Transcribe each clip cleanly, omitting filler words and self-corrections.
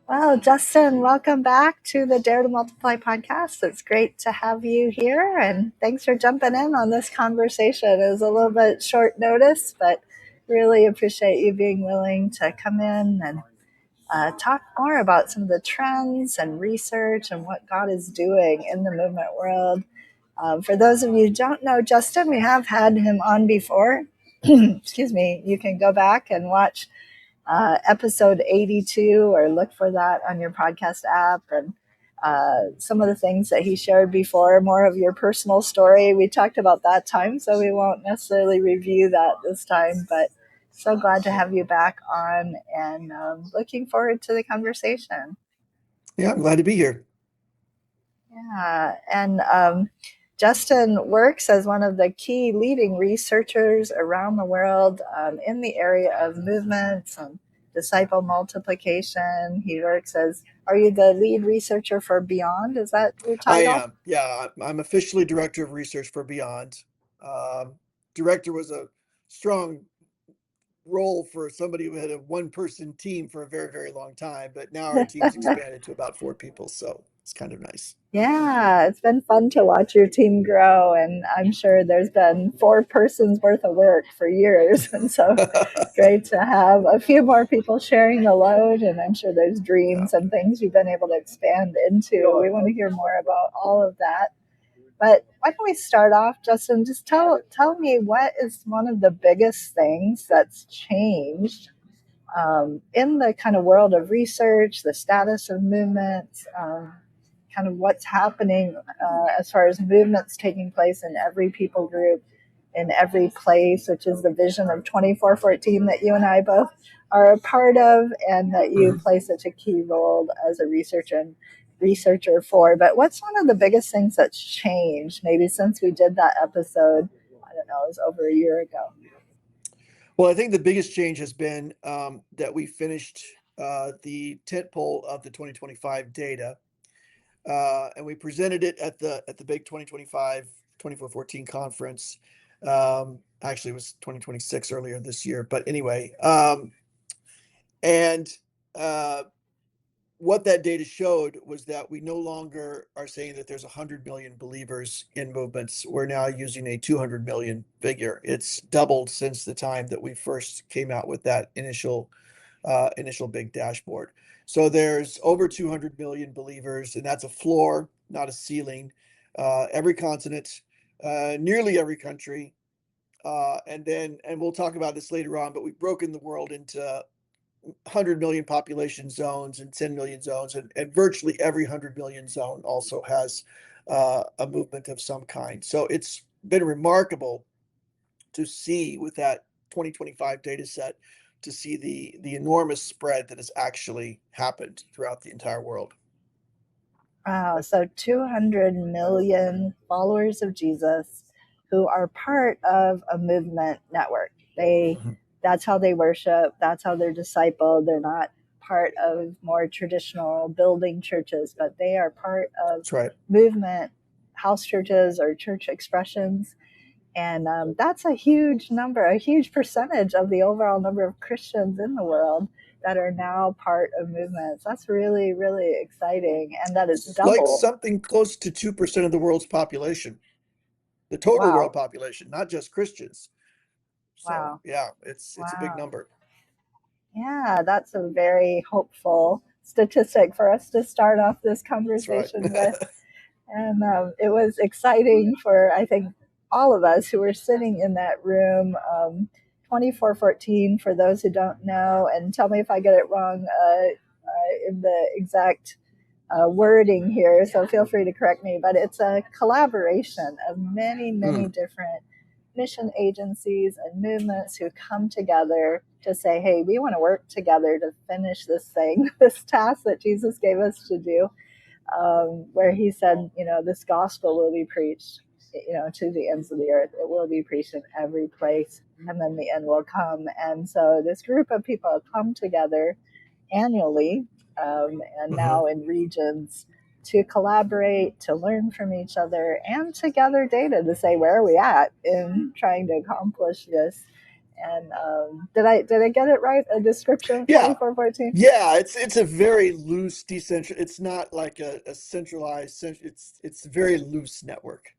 Well, Justin, welcome back to the Dare to Multiply podcast. It's great to have you here, and thanks for jumping in on this conversation. It was a little bit short notice, but really appreciate you being willing to come in and talk more about some of the trends and research and what God is doing in the movement world. For those of you who don't know Justin, we have had him on before. Excuse me. You can go back and watch episode 82 or look for that on your podcast app. And some of the things that he shared before, more of your personal story. We talked about that time, so we won't necessarily review that this time, but so glad to have you back on and looking forward to the conversation. Yeah, I'm glad to be here. Yeah, and Justin works as one of the key leading researchers around the world in the area of movements and disciple multiplication. He works as, are you the lead researcher for Beyond? Is that your I title? am. Yeah, I'm officially director of research for Beyond. Um, Director was a strong role for somebody who had a one-person team for a very, very long time, but now our team's expanded to about 4 people, so it's kind of nice. Yeah, it's been fun to watch your team grow, and I'm sure there's been 4 persons worth of work for years, and so great to have a few more people sharing the load. And I'm sure there's Yeah. dreams and things you've been able to expand into. We want to hear more about all of that. But why don't we start off, Justin? Just tell me, what is one of the biggest things that's changed in the kind of world of research, the status of movements, kind of what's happening as far as movements taking place in every people group, in every place, which is the vision of 2414 that you and I both are a part of, and that you Mhm. play such a key role as a researcher for. But what's one of the biggest things that's changed, maybe since we did that episode? I don't know, it was over a year ago. Well, I think the biggest change has been that we finished the tentpole of the 2025 data, and we presented it at the big 2025 2414 conference. Actually, it was 2026 earlier this year, but anyway, and uh, what that data showed was that we no longer are saying that there's 100 million believers in movements. We're now using a 200 million figure. It's doubled since the time that we first came out with that initial big dashboard. So there's over 200 million believers, and that's a floor, not a ceiling. Every continent, nearly every country, and we'll talk about this later on. But we've broken the world into 100 million population zones and 10 million zones, and virtually every 100 million zone also has a movement of some kind. So it's been remarkable to see with that 2025 data set to see the enormous spread that has actually happened throughout the entire world. Wow, so 200 million followers of Jesus who are part of a movement network. Mhm. That's how they worship, that's how they're discipled. They're not part of more traditional building churches, but they are part of That's right. movement house churches or church expressions. And that's a huge number, a huge percentage of the overall number of Christians in the world that are now part of movements. That's really, really exciting. And that is It's like double. something close to 2% of the world's population, the total world Wow. population, not just Christians. So Wow. yeah, it's a big Wow. number. Yeah, that's a very hopeful statistic for us to start off this That's right. conversation with. And it was exciting for, I think, all of us who were sitting in that room. 2414, for those who don't know, and tell me if I get it wrong in the exact wording here, so feel free to correct me, but it's a collaboration of many, many Mm, different mission agencies and movements who come together to say, hey, we want to work together to finish this thing, this task that Jesus gave us to do, where he said, this gospel will be preached, to the ends of the earth. It will be preached in every place, and then the end will come. And so this group of people come together annually, and mhm. now in regions, to collaborate, to learn from each other, and to gather data to say, where are we at in trying to accomplish this? And did I get it right? A description of Yeah. 2414? Yeah, it's a very loose decentral. It's not like a centralized. It's a very loose network.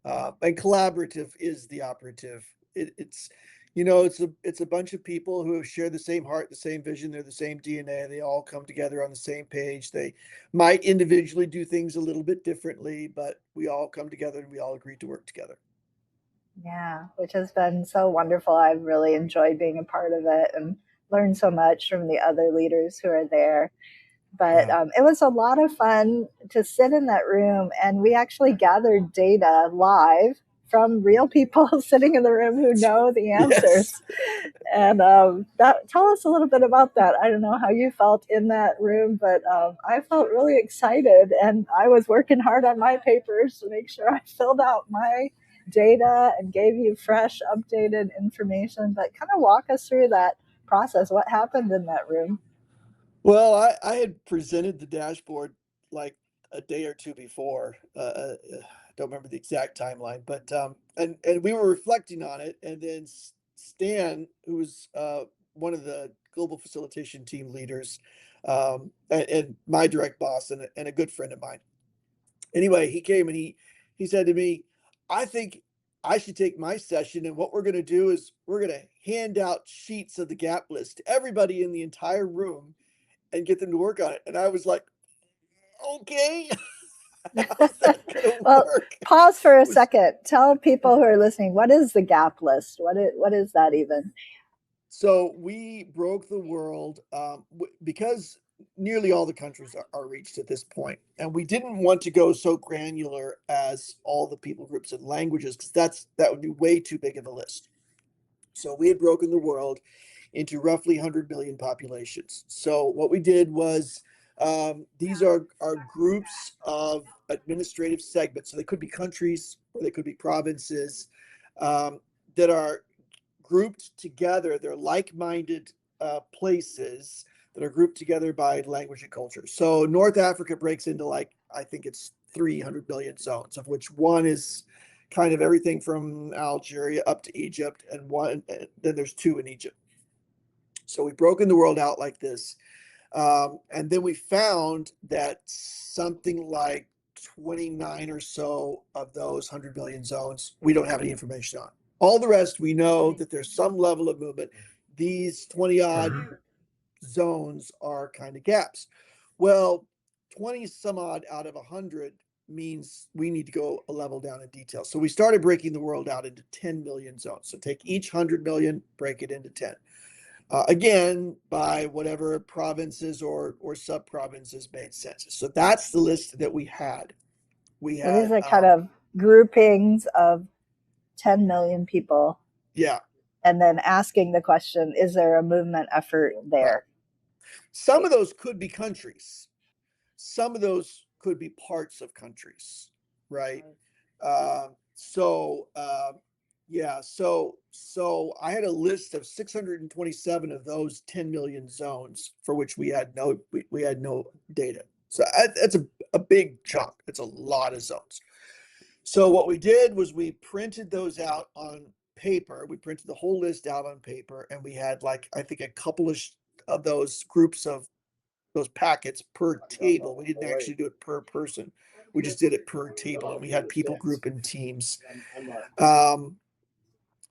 And collaborative is the operative. It's it's a bunch of people who share the same heart, the same vision, they're the same DNA. They all come together on the same page. They might individually do things a little bit differently, but we all come together and we all agree to work together. Yeah, which has been so wonderful. I've really enjoyed being a part of it and learned so much from the other leaders who are there. But Yeah. it was a lot of fun to sit in that room, and we actually gathered data live from real people sitting in the room who know the Yes. answers. And tell us a little bit about that. I don't know how you felt in that room, but I felt really excited, and I was working hard on my papers to make sure I filled out my data and gave you fresh, updated information. But kind of walk us through that process. What happened in that room? Well, I had presented the dashboard like a day or two before. I don't remember the exact timeline, but and we were reflecting on it, and then Stan, who was one of the global facilitation team leaders, and my direct boss, and a good friend of mine. Anyway, he came and he said to me, "I think I should take my session, and what we're going to do is we're going to hand out sheets of the gap list to everybody in the entire room." And get them to work on it. And I was like, okay, how's that gonna Well, work? pause for a Was second. Tell people who are listening, what is the gap list? What is that even? so we broke the world because nearly all the countries are reached at this point, and we didn't want to go so granular as all the people groups and languages because that would be way too big of a list. So we had broken the world into roughly 100 million populations. So what we did was these are groups of administrative segments. So they could be countries or they could be provinces that are grouped together. They're like-minded places that are grouped together by language and culture. So North Africa breaks into like I think it's 300 million zones, of which one is kind of everything from Algeria up to Egypt, and then there's two in Egypt. So we've broken the world out like this. And then we found that something like 29 or so of those 100 million zones, we don't have any information on. All the rest, we know that there's some level of movement. These 20 odd zones are kind of gaps. Well, 20 some odd out of 100 means we need to go a level down in detail. So we started breaking the world out into 10 million zones. So take each 100 million, break it into 10. Again, by whatever provinces or sub provinces made sense. So that's the list that we had. We So these had, are kind of groupings of 10 million people, yeah, and then asking the question, is there a movement effort right. there? Some of those could be countries. Some of those could be parts of countries, right? So yeah, so I had a list of 627 of those 10 million zones for which we had no data. So that's a big chunk. It's a lot of zones. So what we did was we printed those out on paper. We printed the whole list out on paper, and we had like I think a couple of those groups of those packets per table. We didn't actually do it per person. We just did it per table, and we had people group in teams. Um,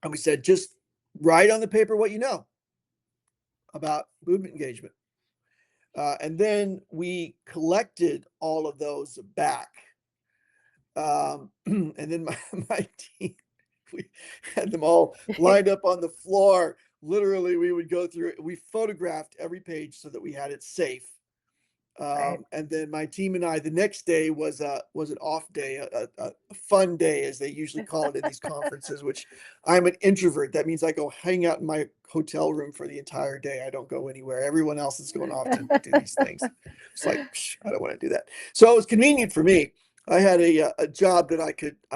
and we said, just write on the paper what you know about movement engagement. And then we collected all of those back. And then my team, we had them all lined up on the floor. Literally, we would go through it. We photographed every page so that we had it safe. Right. And then my team and I, the next day was an off day, a fun day, as they usually call it in these conferences. Which I'm an introvert. That means I go hang out in my hotel room for the entire day. I don't go anywhere. Everyone else is going off to do these things. It's like I don't want to do that. So it was convenient for me. I had a job that I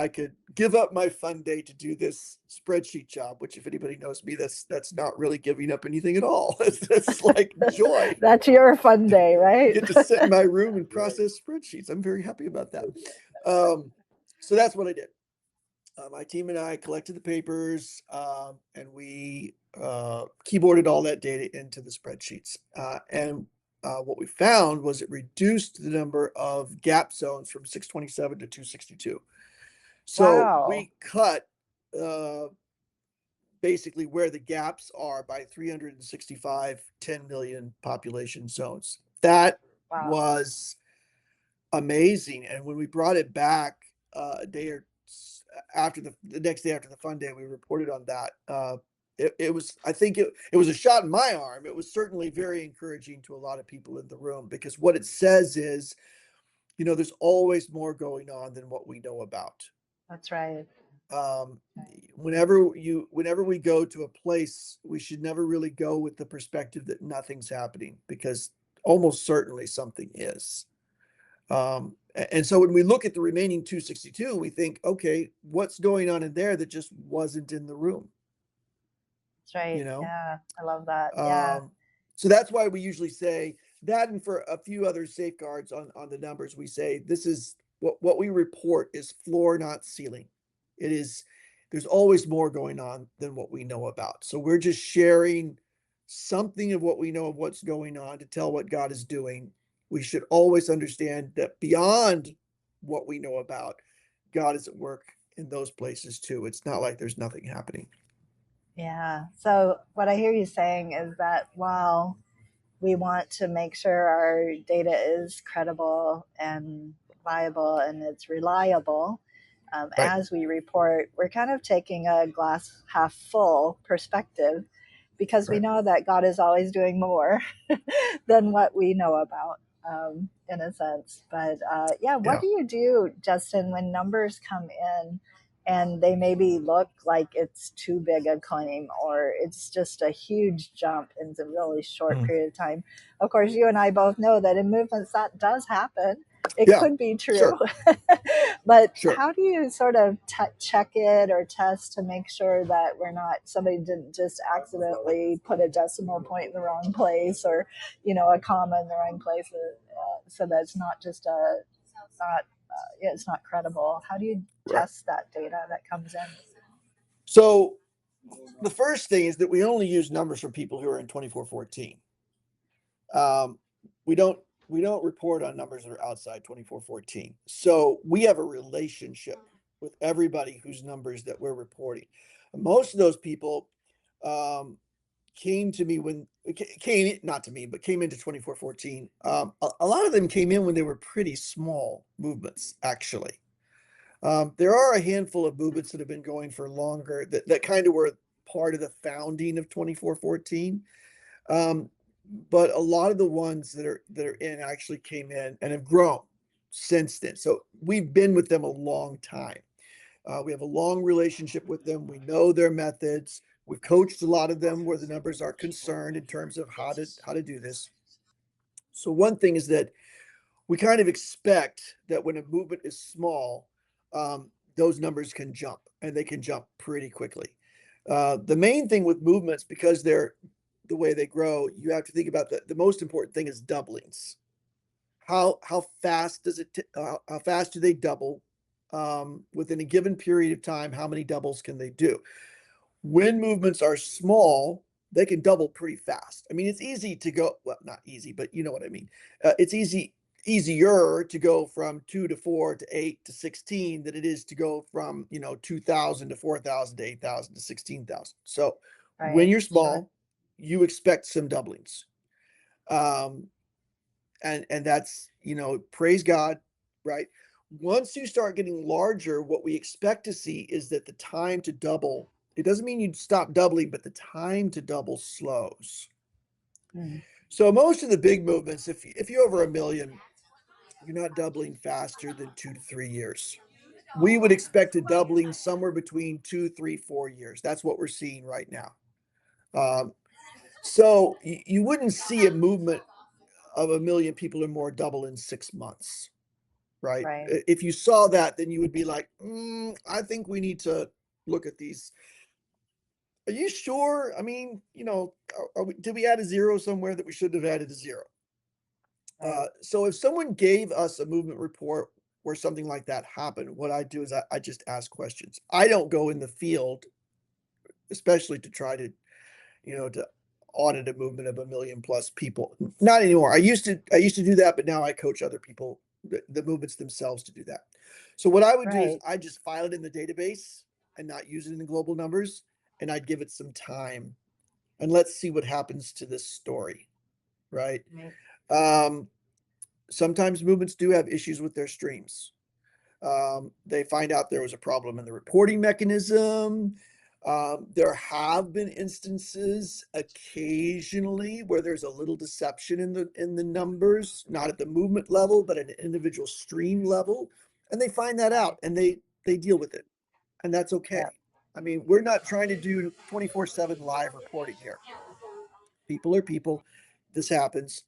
could give up my fun day to do this spreadsheet job. Which, if anybody knows me, that's not really giving up anything at all. It's like joy. That's your fun day, right? Get to sit in my room and process spreadsheets. I'm very happy about that. So that's what I did. My team and I collected the papers, and we keyboarded all that data into the spreadsheets. And what we found was it reduced the number of gap zones from 627 to 262. So Wow. we cut uh, basically where the gaps are by 365 10 million population zones. That Wow. was amazing. And when we brought it back a day or after the next day after the fun day, we reported on that. It was, I think it was a shot in my arm. It was certainly very encouraging to a lot of people in the room, because what it says is, there's always more going on than what we know about. That's right. Um, whenever we go to a place, we should never really go with the perspective that nothing's happening, because almost certainly something is. And so when we look at the remaining 262, we think, okay, what's going on in there that just wasn't in the room, That's you right. know? Yeah. I love that. Yeah. Um, so that's why we usually say that, and for a few other safeguards on the numbers, we say this is what we report is floor, not ceiling. It is, there's always more going on than what we know about. So we're just sharing something of what we know of what's going on to tell what God is doing. We should always understand that beyond what we know about, God is at work in those places too. It's not like there's nothing happening. Yeah. So, what I hear you saying is that while we want to make sure our data is credible and viable and it's reliable, Right. as we report, we're kind of taking a glass half full perspective because we Right. know that God is always doing more than what we know about, in a sense. But yeah, what Yeah. do you do, Justin, when numbers come in and they maybe look like it's too big a claim or it's just a huge jump in a really short Mm. period of time? Of course, you and I both know that in movements that does happen. It Yeah. could be true. Sure. But Sure. how do you sort of check it or test to make sure that we're not, somebody didn't just accidentally put a decimal point in the wrong place, or a comma in the wrong place, so that it's not just a not yeah, it's not credible? How do you Right. test that data that comes in? So the first thing is that we only use numbers for people who are in 2414. Um, we don't we don't report on numbers that are outside 2414. So we have a relationship with everybody whose numbers that we're reporting. Most of those people um, came to me when came not to me, but came into 2414. A lot of them came in when they were pretty small movements, actually. There are a handful of movements that have been going for longer that kind of were part of the founding of 2414. Um, but a lot of the ones that are in actually came in and have grown since then. So we've been with them a long time. We have a long relationship with them. We know their methods. We've coached a lot of them where the numbers are concerned in terms of how to do this. So one thing is that we kind of expect that when a movement is small, those numbers can jump, and they can jump pretty quickly. The main thing with movements, because they're the way they grow, you have to think about the most important thing is doublings. How fast how fast do they double within a given period of time? How many doubles can they do? When movements are small, they can double pretty fast. I mean, it's easy to go, well, not easy, but you know what I mean. It's easier to go from 2 to 4 to 8 to 16 than it is to go from, 2,000 to 4,000 to 8,000 to 16,000. So when Right. you're Sure. small, you expect some doublings. Um, and that's, praise God, right? Once you start getting larger, what we expect to see is that the time to double, it doesn't mean you stop doubling, but the time to double slows. Mm. So most of the big movements, if you're over a million, you're not doubling faster than 2 to 3 years. We would expect a doubling somewhere between 2, 3, 4 years. That's what we're seeing right now. Um, so you wouldn't see a movement of a million people or more double in 6 months, right? Right. If you saw that, then you would be like, I think we need to look at these. Are you sure? I mean, did we add a zero somewhere that we shouldn't have added a zero? Right. So if someone gave us a movement report where something like that happened, what I do is I just ask questions. I don't go in the field, especially to try to, to audit a movement of a million plus people. Not anymore. I used to do that, but now I coach other people, the movements themselves to do that. So what I would do is Right. I just file it in the database and not use it in the global numbers, and I'd give it some time and let's see what happens to this story, right? Right. Um, Sometimes movements do have issues with their streams. They find out there was a problem in the reporting mechanism. There have been instances occasionally where there's a little deception in the numbers, not at the movement level, but at an individual stream level, and they find that out Right. and they deal with it, and that's okay. Yep. I mean, we're not trying to do 24/7 live reporting here. People are people. This happens.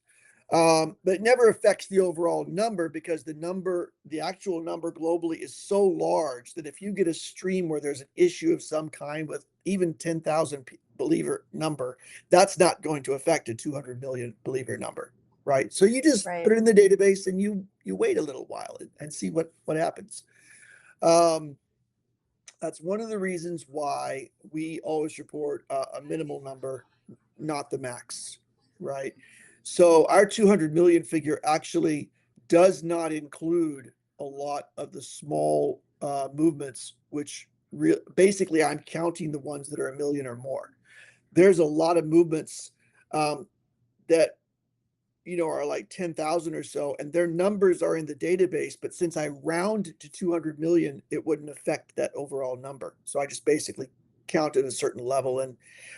But it never affects the overall number because the actual number globally is so large that if you get a stream where there's an issue of some kind with even 10,000 believer number, that's not going to affect a 200 million believer number, right? So you just put Right. it in the database and you wait a little while and see what happens. Um, that's one of the reasons why we always report a minimal number, not the max, right? So our 200 million figure actually does not include a lot of the small movements, which basically I'm counting the ones that are a million or more. There's a lot of movements that are like 10,000 or so, and their numbers are in the database. But since I round to 200 million, it wouldn't affect that overall number. So I just basically count at a certain level. And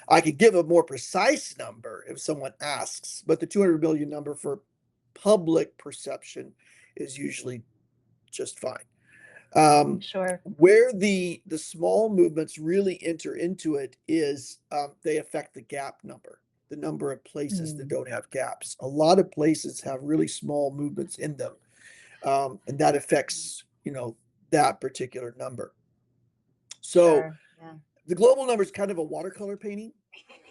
I could give a more precise number if someone asks, but the 200 million number for public perception is usually just fine. Sure. Where the small movements really enter into it is they affect the gap number, the number of places that Mm. don't have gaps. A lot of places have really small movements in them, and that affects that particular number. So Sure. Yeah. the global number is kind of a watercolor painting,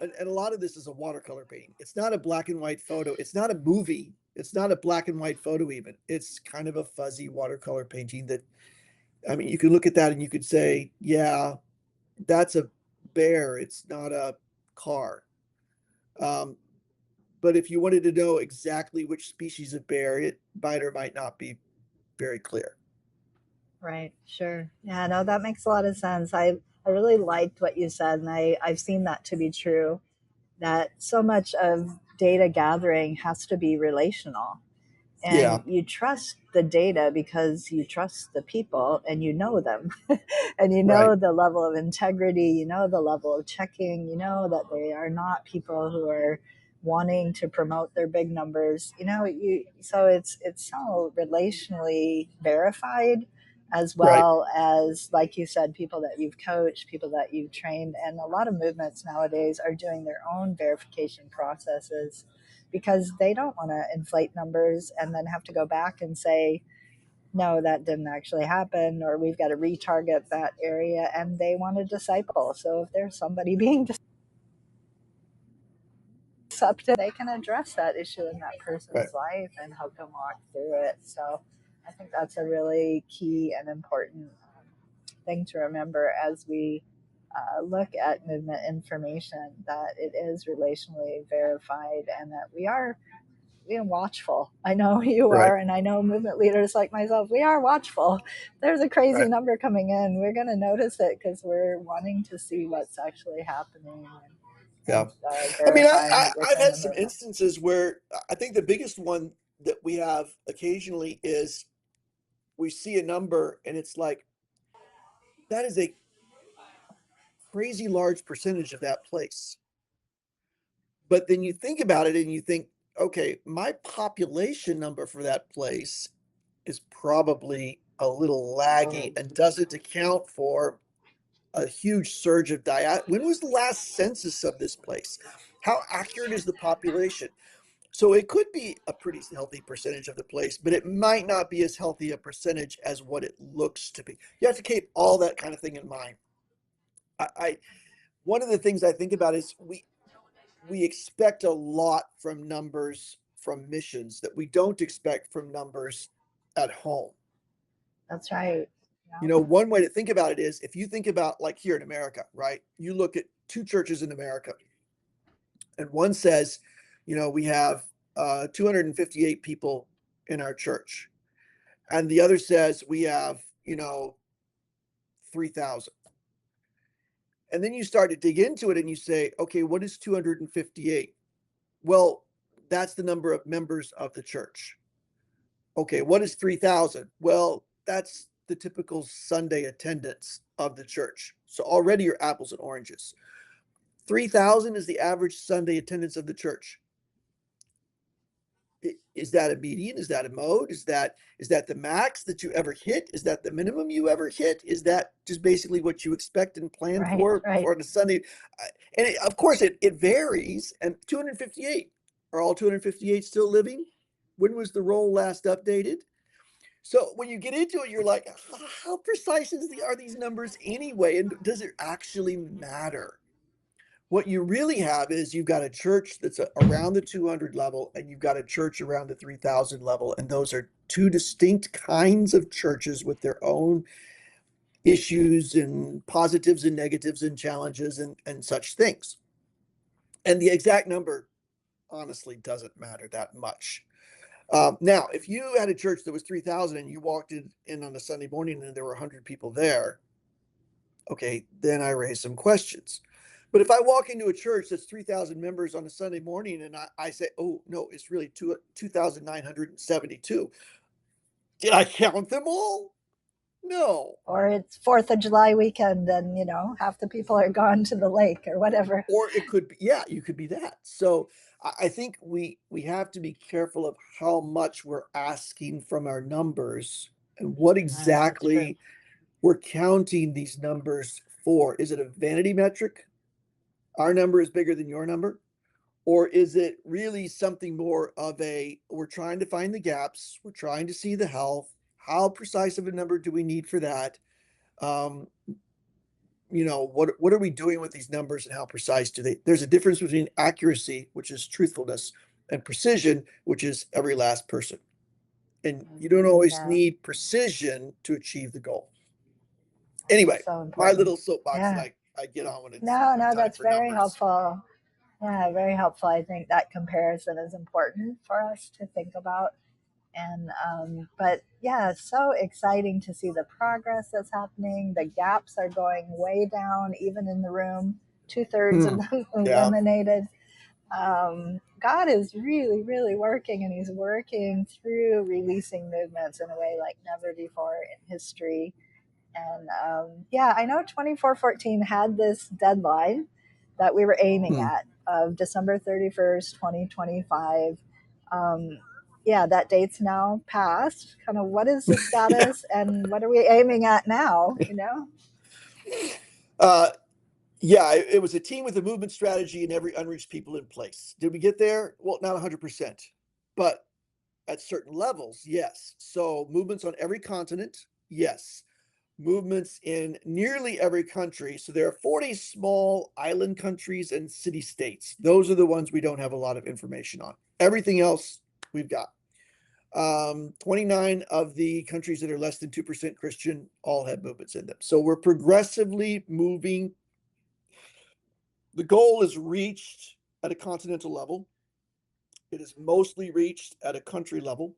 and a lot of this is a watercolor painting. It's not a black and white photo. It's not a movie. It's not a black and white photo even. It's kind of a fuzzy watercolor painting that, I mean, you could look at that and you could say, yeah, that's a bear. It's not a car. Um, but if you wanted to know exactly which species of bear, it might or might not be very clear. Right. Sure. Yeah. No, that makes a lot of sense. I really liked what you said, and I've seen that to be true. That so much of data gathering has to be relational, Yeah, and you trust the data because you trust the people and you know them and you right, know the level of integrity, you know the level of checking, you know that they are not people who are wanting to promote their big numbers, you so it's so relationally verified, as right, well as, like you said, people that you've coached, people that you've trained. And a lot of movements nowadays are doing their own verification processes because they don't want to inflate numbers and then have to go back and say, no, that didn't actually happen, or we've got to retarget that area. And they want to disciple. So if there's somebody being deceptive, they can address that issue in that right. person's life and help them walk through it. So I think that's a really key and important thing to remember as we look at movement information, that it is relationally verified and that we are watchful. I know you Right, are, and I know movement leaders like myself, we are watchful. There's a crazy right. number coming in. We're going to notice it because we're wanting to see what's actually happening, and Yeah. I mean, verifying it I've within had the some movement. instances where I think the biggest one that we have occasionally is we see a number and it's like, that is a crazy large percentage of that place. But then you think about it and you think, okay, my population number for that place is probably a little laggy and doesn't account for a huge surge of when was the last census of this place? How accurate is the population? So it could be a pretty healthy percentage of the place, but it might not be as healthy a percentage as what it looks to be. You have to keep all that kind of thing in mind. I One of the things I think about is we expect a lot from numbers from missions that we don't expect from numbers at home. That's right. You Yeah. know, one way to think about it is if you think about like here in America, right? You look at two churches in America, and one says, you know, we have 258 people in our church, and the other says we have, you know, 3,000. And then you start to dig into it and you say, okay, what is 258? Well, that's the number of members of the church. Okay, what is 3,000? Well, that's the typical Sunday attendance of the church. So already you're apples and oranges. 3,000 is the average Sunday attendance of the church. Is that a median? Is that a mode? Is that the max that you ever hit? Is that the minimum you ever hit? Is that just basically what you expect and plan Right. Right. for the Sunday? And of course, it varies. And 258, are all 258 still living? When was the roll last updated? So when you get into it, you're like, how precise are these numbers anyway? And does it actually matter? What you really have is you've got a church that's around the 200 level, and you've got a church around the 3,000 level. And those are two distinct kinds of churches with their own issues and positives and negatives and challenges and such things. And the exact number honestly doesn't matter that much. Now, if you had a church that was 3,000 and you walked in on a Sunday morning and there were 100 people there, okay, then I raise some questions. But if I walk into a church that's 3,000 members on a Sunday morning and I say, oh, no, it's really 2,972, did I count them all? No. Or it's 4th of July weekend and, half the people are gone to the lake or whatever. Or it could be, yeah, you could be that. So I think we have to be careful of how much we're asking from our numbers and what That's true. exactly we're counting these numbers for. Is it a vanity metric? Our number is bigger than your number? Or is it really something more of we're trying to find the gaps, we're trying to see the health, how precise of a number do we need for that? Um, what are we doing with these numbers and how precise do they? There's a difference between accuracy, which is truthfulness, and precision, which is every last person. And you don't always Yeah. need precision to achieve the goal. Anyway, So my important. little soapbox that Yeah. I get on when it's No, no, time that's for very numbers. helpful. Yeah, very helpful. I think that comparison is important for us to think about. And but yeah, it's so exciting to see the progress that's happening. The gaps are going way down, even in the room. 2/3 of Hmm. them Yeah. eliminated. God is really, really working, and He's working through releasing movements in a way like never before in history. And yeah, I know 2414 had this deadline that we were aiming Hmm. at of December 31st, 2025. Um, yeah, that date's now passed. Kind of what is the Yeah. status and what are we aiming at now? Uh, yeah, it was a team with a movement strategy and every unreached people in place. Did we get there? Well, not 100%, but at certain levels, yes. So movements on every continent, yes. Movements in nearly every country. So there are 40 small island countries and city states. Those are the ones we don't have a lot of information on. Everything else we've got. 29 of the countries that are less than 2% Christian all have movements in them. So we're progressively moving. The goal is reached at a continental level. It is mostly reached at a country level.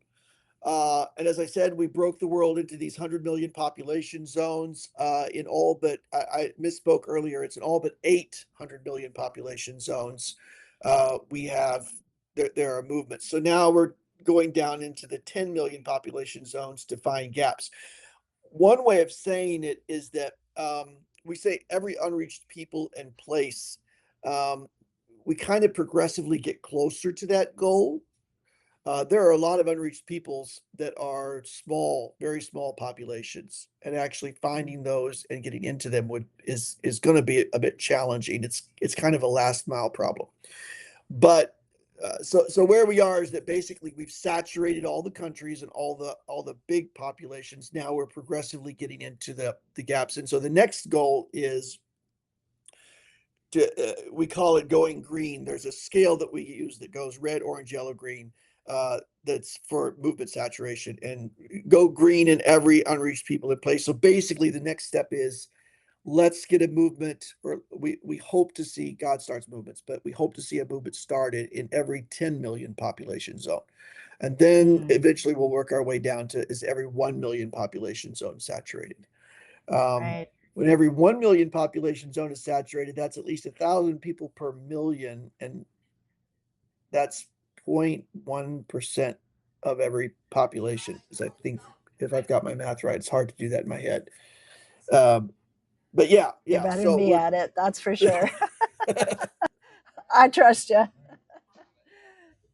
And as I said, we broke the world into these 100 million population zones in all but, I misspoke earlier, it's in all but 800 million population zones. There are movements. So now we're going down into the 10 million population zones to find gaps. One way of saying it is that we say every unreached people and place. Um, we kind of progressively get closer to that goal. There are a lot of unreached peoples that are small, very small populations, and actually finding those and getting into them is going to be a bit challenging. It's kind of a last mile problem. But so where we are is that basically we've saturated all the countries and all the big populations. Now we're progressively getting into the gaps, and so the next goal is we call it going green. There's a scale that we use that goes red, orange, yellow, green. that's for movement saturation, and go green in every unreached people in place. So basically the next step is, let's get a movement, or we hope to see, God starts movements, but we hope to see a movement started in every 10 million population zone. And then Mm, eventually we'll work our way down to, is every 1 million population zone saturated? Um, right. when every 1 million population zone is saturated, that's at least 1,000 people per million. And that's 0.1% of every population, is, I think, if I've got my math right. It's hard to do that in my head. Um, but yeah, You're yeah. better than So me we're at it, that's for sure. I trust you.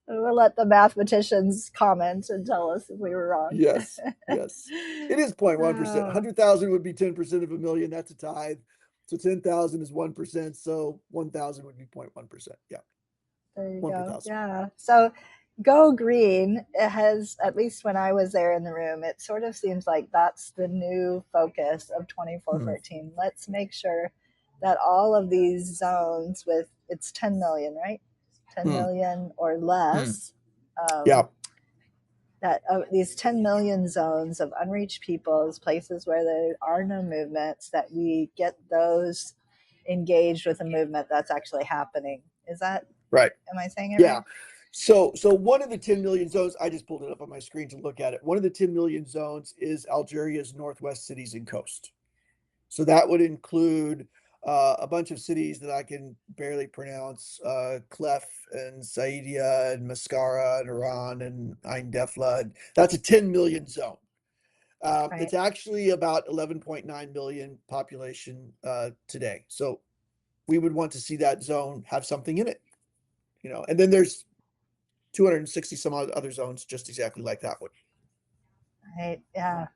We'll let the mathematicians comment and tell us if we were wrong. yes, yes. It is 0.1%. Oh, 100,000 would be 10% of a million. That's a tithe. So 10,000 is 1%. So 1,000 would be 0.1%. Yeah. there you One per go. thousand. Yeah. So go green, it has, at least when I was there in the room, it sort of seems like that's the new focus of Hmm. 2414. Let's make sure that all of these zones with, it's 10 million, right? 10 Hmm. million or Hmm. less. Um, Yeah. that these 10 million zones of unreached peoples, places where there are no movements, that we get those engaged with a movement that's actually happening. Is that, Right. am I saying it Yeah. right? So one of the 10 million zones, I just pulled it up on my screen to look at it. One of the 10 million zones is Algeria's northwest cities and coast. So that would include a bunch of cities that I can barely pronounce, Clef and Saidia and Mascara and Iran and Ain Defla. That's a 10 million zone. Right. It's actually about 11.9 million population today. So we would want to see that zone have something in it, and then there's 260 some other zones just exactly like that one. Right. Yeah.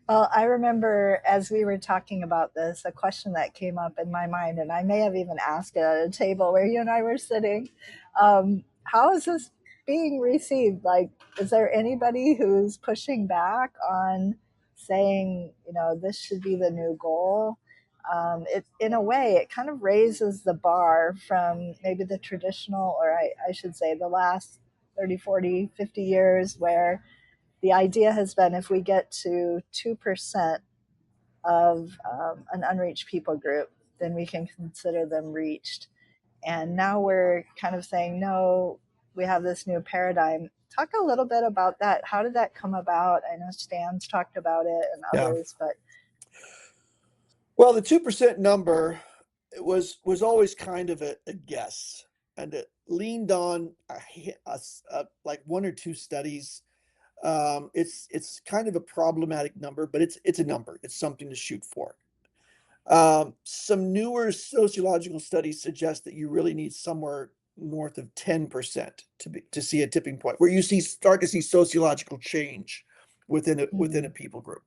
Well, I remember as we were talking about this, a question that came up in my mind, and I may have even asked it at a table where you and I were sitting. How is this being received? Like, is there anybody who's pushing back on saying, this should be the new goal? It, in a way, it kind of raises the bar from maybe the traditional, or I should say, the last 30, 40, 50 years, where the idea has been if we get to 2% of an unreached people group, then we can consider them reached. And now we're kind of saying, no, we have this new paradigm. Talk a little bit about that. How did that come about? I know Stan's talked about it and Yeah. others, but Well, the 2% number, it was always kind of a guess, and it leaned on like one or two studies. It's kind of a problematic number, but it's a number. It's something to shoot for. Some newer sociological studies suggest that you really need somewhere north of 10% to see a tipping point where you start to see sociological change within a mm, people group.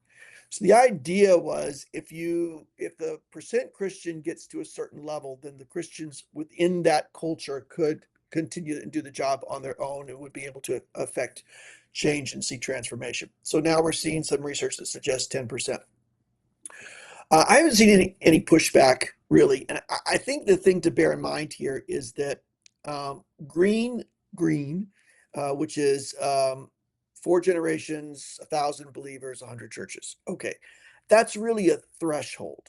So the idea was, if the percent Christian gets to a certain level, then the Christians within that culture could continue and do the job on their own and would be able to affect change and see transformation. So now we're seeing some research that suggests 10%. I haven't seen any pushback really, and I think the thing to bear in mind here is that green, which is 4 generations, 1,000 believers, 100 churches. Okay, that's really a threshold.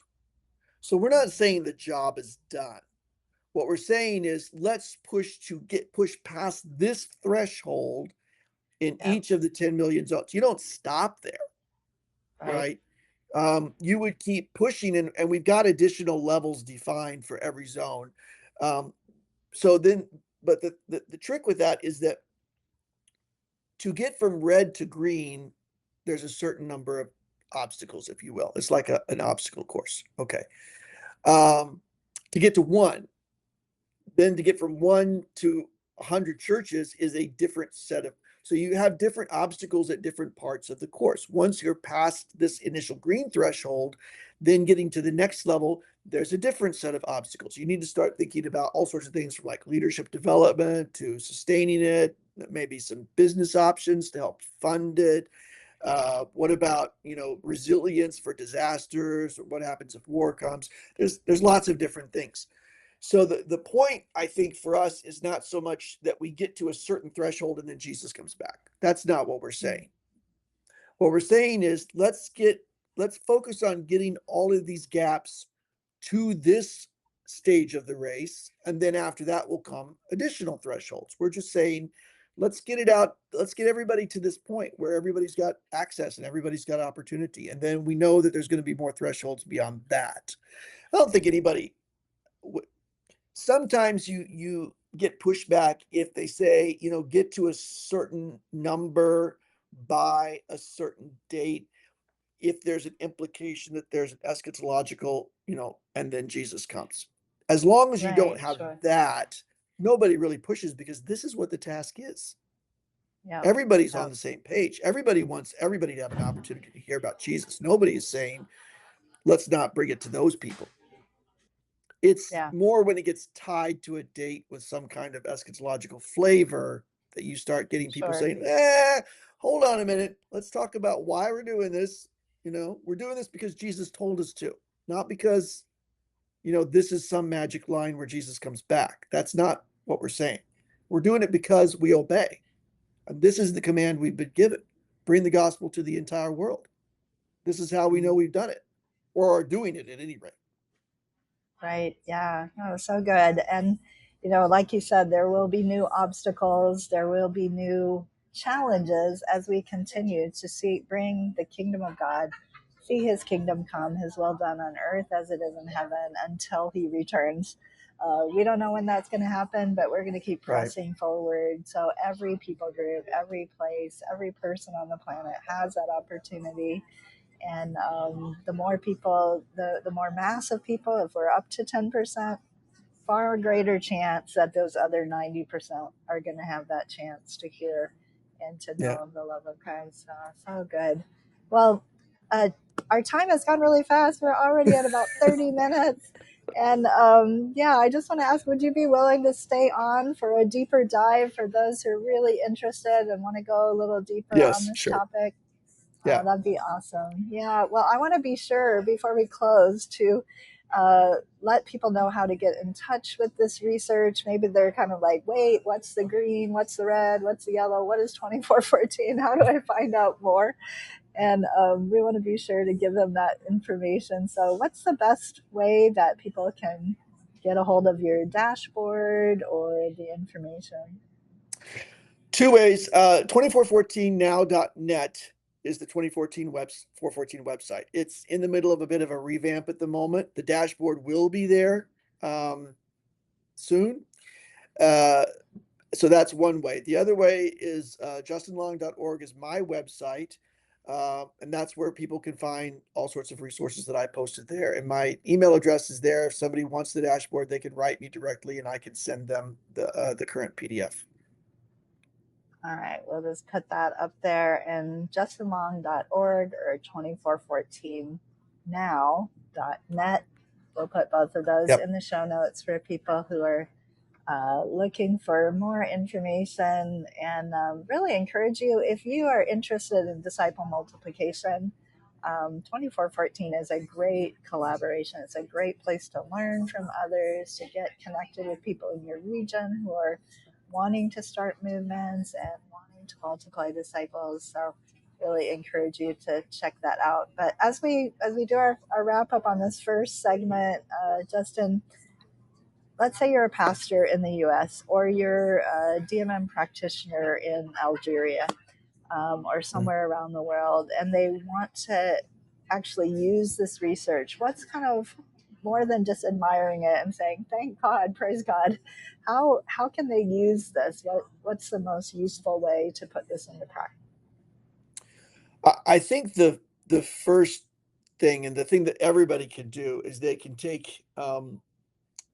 So we're not saying the job is done. What we're saying is, let's push past this threshold in yeah, each of the 10 million zones. You don't stop there, right, right? You would keep pushing, and we've got additional levels defined for every zone. Um, so then, but the trick with that is that to get from red to green, there's a certain number of obstacles, if you will. It's like an obstacle course. Okay. Um, to get to one, then to get from one to 100 churches is a different set of, so you have different obstacles at different parts of the course. Once you're past this initial green threshold, then getting to the next level, there's a different set of obstacles. You need to start thinking about all sorts of things, from like leadership development to sustaining it, maybe some business options to help fund it. What about, resilience for disasters? What happens if war comes? There's lots of different things. So the point, I think, for us is not so much that we get to a certain threshold and then Jesus comes back. That's not what we're Mm. saying. What we're saying is let's focus on getting all of these gaps to this stage of the race, and then after that will come additional thresholds. We're just saying, let's get it out. Let's get everybody to this point where everybody's got access and everybody's got opportunity, and then we know that there's going to be more thresholds beyond that. I don't think anybody. Sometimes you get pushback if they say, get to a certain number by a certain date, if there's an implication that there's an eschatological, and then Jesus comes. As long as you don't Right, have sure. that, nobody really pushes, because this is what the task is. Yeah. Everybody's on Yeah. the same page. Everybody wants everybody to have an opportunity to hear about Jesus. Nobody is saying, let's not bring it to those people. It's Yeah. more when it gets tied to a date with some kind of eschatological flavor that you start getting people Sure. saying, hold on a minute. Let's talk about why we're doing this. We're doing this because Jesus told us to, not because, this is some magic line where Jesus comes back. That's not what we're saying. We're doing it because we obey. And this is the command we've been given: bring the gospel to the entire world. This is how we know Mm. we've done it, or are doing it at any rate. Right. Yeah. Oh, so good. And, like you said, there will be new obstacles, there will be new challenges as we continue to bring the kingdom of God, see his kingdom come, his will done on earth as it is in heaven until he returns. We don't know when that's going to happen, but we're going to keep Right. pressing forward. So every people group, every place, every person on the planet has that opportunity. And the more people, the more mass of people, if we're up to 10%, far greater chance that those other 90% are going to have that chance to hear and to know Yeah. of the love of Christ. So good. Well, uh, our time has gone really fast. We're already at about 30 minutes. And yeah, I just want to ask, would you be willing to stay on for a deeper dive for those who are really interested and want to go a little deeper on Yes, this sure. topic? Oh, Yeah. that'd be awesome. Yeah. Well, I want to be sure before we close to let people know how to get in touch with this research. Maybe they're kind of like, wait, what's the green? What's the red? What's the yellow? What is 2414? How do I find out more? And we want to be sure to give them that information. So, what's the best way that people can get a hold of your dashboard or the information? Two ways. 2414now.net is the 414 website. It's in the middle of a bit of a revamp at the moment. The dashboard will be there soon. Uh, so that's one way. The other way is justinlong.org is my website. And that's where people can find all sorts of resources that I posted there. And my email address is there. If somebody wants the dashboard, they can write me directly and I can send them the current PDF. All right, we'll just put that up there in justinlong.org or 2414now.net. We'll put both of those Yep. in the show notes for people who are looking for more information, and really encourage you, if you are interested in disciple multiplication. 2414 is a great collaboration. It's a great place to learn from others, to get connected with people in your region who are wanting to start movements and wanting to multiply disciples. So really encourage you to check that out. But as we do our wrap up on this first segment, Justin, let's say you're a pastor in the US or you're a DMM practitioner in Algeria, or somewhere around the world, and they want to actually use this research. What's kind of more than just admiring it and saying, thank God, praise God, how can they use this? What's the most useful way to put this into practice? I think the first thing, and the thing that everybody can do, is they can take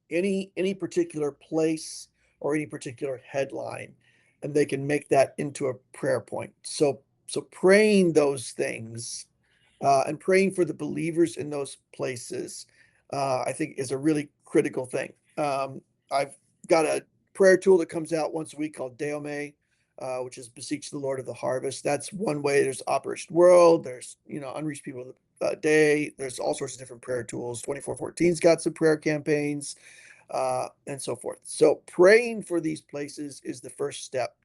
any particular place or any particular headline, and they can make that into a prayer point. So praying those things, and praying for the believers in those places, I think is a really critical thing. I've got a prayer tool that comes out once a week called Deome, which is Beseech the Lord of the Harvest. That's one way. There's Operation World. There's Unreached People Day. There's all sorts of different prayer tools. 2414's got some prayer campaigns. and so forth. So praying for these places is the first step.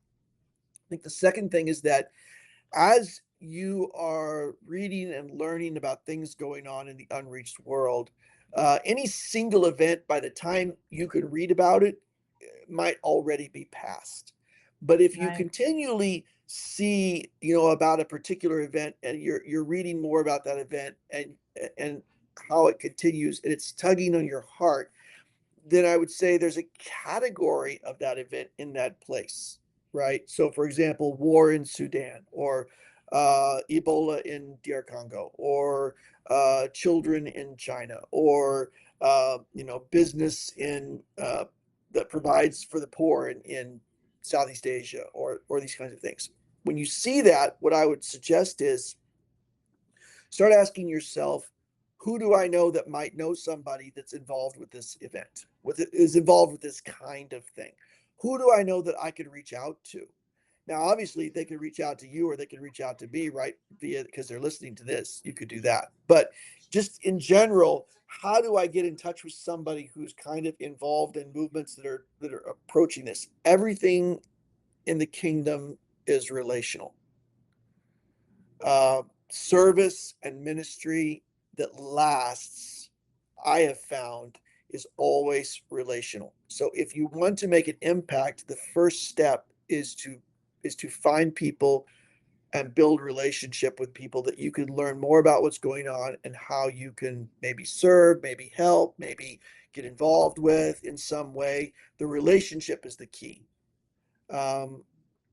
I think the second thing is that as you are reading and learning about things going on in the unreached world, any single event, by the time you could read about it, might already be past. But if you Right. continually see, about a particular event, and you're reading more about that event, and how it continues, and it's tugging on your heart, then I would say there's a category of that event in that place, right? So, for example, war in Sudan, or Ebola in DR Congo, or children in China, or business in that provides for the poor in Southeast Asia, or these kinds of things. When you see that, what I would suggest is start asking yourself, who do I know that might know somebody that's involved with this event, is involved with this kind of thing? Who do I know that I could reach out to? Now, obviously, they could reach out to you, or they could reach out to me, right? Because they're listening to this, you could do that. But just in general, how do I get in touch with somebody who's kind of involved in movements that are approaching this? Everything in the kingdom is relational. Service and ministry that lasts, I have found, is always relational. So if you want to make an impact, the first step is to find people and build relationship with people that you can learn more about what's going on, and how you can maybe serve, maybe help, maybe get involved with in some way. The relationship is the key. Um,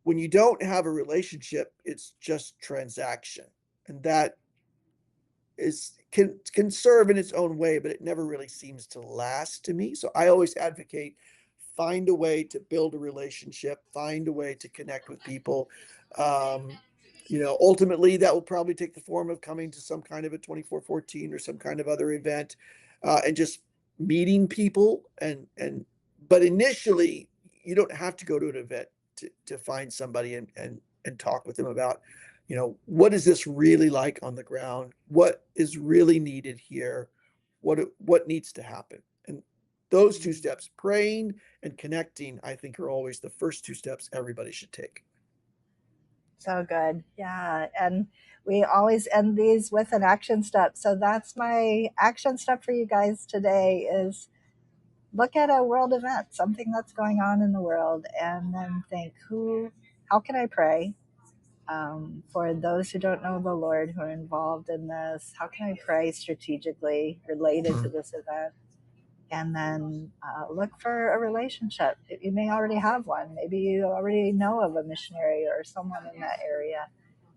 when you don't have a relationship, it's just transaction, and that can serve in its own way, but it never really seems to last to me. So I always advocate, find a way to build a relationship, find a way to connect with people. Um, ultimately, that will probably take the form of coming to some kind of a 2414 or some kind of other event, and just meeting people. But initially, you don't have to go to an event to find somebody and talk with them about, what is this really like on the ground? What is really needed here? What needs to happen? And those two steps, praying and connecting, I think are always the first two steps everybody should take. So good. Yeah. And we always end these with an action step. So that's my action step for you guys today is look at a world event, something that's going on in the world, and then think, how can I pray for those who don't know the Lord, who are involved in this? How can I pray strategically related to this event? And then look for a relationship. You may already have one. Maybe you already know of a missionary or someone in that area,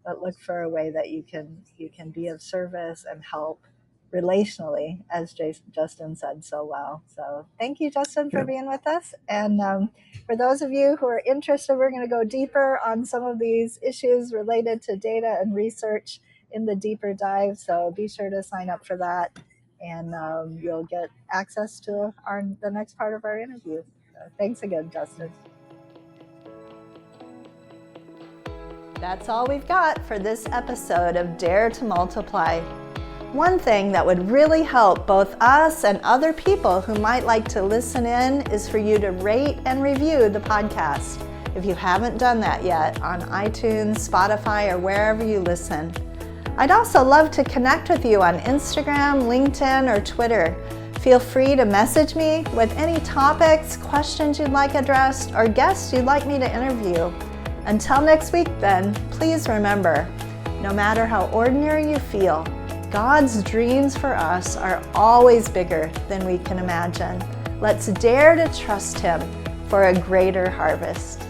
but look for a way that you can be of service and help relationally, as Justin said so well. So thank you, Justin, for Yeah. being with us. And for those of you who are interested, we're going to go deeper on some of these issues related to data and research in the deeper dive. So be sure to sign up for that, and you'll get access to the next part of our interview. So thanks again, Justin. That's all we've got for this episode of Dare to Multiply. One thing that would really help both us and other people who might like to listen in is for you to rate and review the podcast, if you haven't done that yet, on iTunes, Spotify, or wherever you listen. I'd also love to connect with you on Instagram, LinkedIn, or Twitter. Feel free to message me with any topics, questions you'd like addressed, or guests you'd like me to interview. Until next week, then, please remember, no matter how ordinary you feel, God's dreams for us are always bigger than we can imagine. Let's dare to trust Him for a greater harvest.